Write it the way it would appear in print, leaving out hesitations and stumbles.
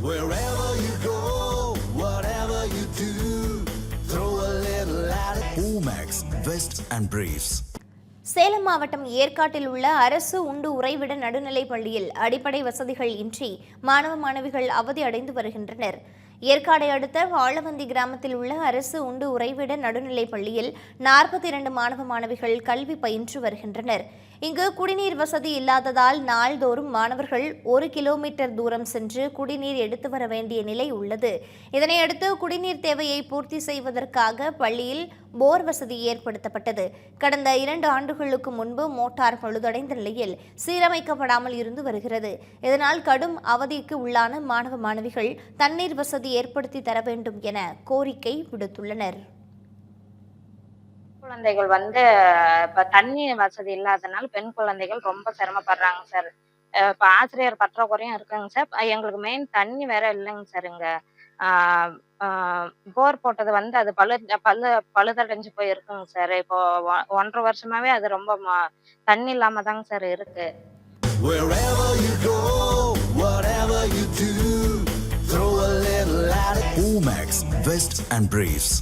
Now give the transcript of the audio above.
Wherever you go, whatever you do, throw a little at it. Omax, Vest and Briefs. Salem மாவட்டம் ஏற்காட்டில் உள்ள அரசு உண்டு உறைவிட நடுநிலைப் பள்ளியில் அடிப்படை வசதிகள் இன்றி மாணவ மாணவிகள் அவதி அடைந்து வருகின்றனர். ஏற்காடை அடுத்த வாழவந்தி கிராமத்தில் உள்ள அரசு உண்டு உறைவிட நடுநிலைப் பள்ளியில் 42 மாணவ மாணவிகள் கல்வி பயின்று வருகின்றனர். இங்கு குடிநீர் வசதி இல்லாததால் நாள்தோறும் மாணவர்கள் 1 கிலோமீட்டர் தூரம் சென்று குடிநீர் எடுத்து வர வேண்டிய நிலை உள்ளது. இதனையடுத்து குடிநீர் தேவையை பூர்த்தி செய்வதற்காக பள்ளியில் போர் வசதி ஏற்படுத்தப்பட்டது. கடந்த 2 ஆண்டுகளுக்கு முன்பு மோட்டார் பழுதடைந்த நிலையில் சீரமைக்கப்படாமல் இருந்து வருகிறது. இதனால் கடும் அவதிக்கு உள்ளான மாணவ மாணவிகள் தண்ணீர் வசதி ஏற்படுத்தி தர வேண்டும் என கோரிக்கை விடுத்துள்ளனர். குழந்தைகள் இப்ப தண்ணி வசதி இல்லாதனால பெண் குழந்தைகள் ரொம்ப சிரமப்படுறாங்க சார். இப்ப ஆசிரியர் பற்றாக்குறையும் இருக்குங்க சார். எங்களுக்கு மெயின் தண்ணி வேற இல்லைங்க சார். இங்க போர் போட்டது அது பழுதடைஞ்சு போய் இருக்குங்க சார். இப்போ 1.5 வருஷமாவே அது ரொம்ப தண்ணி இல்லாம தாங்க சார் இருக்கு. Wherever you go, whatever you do, throw a little at it. Omax, Vest and Briefs.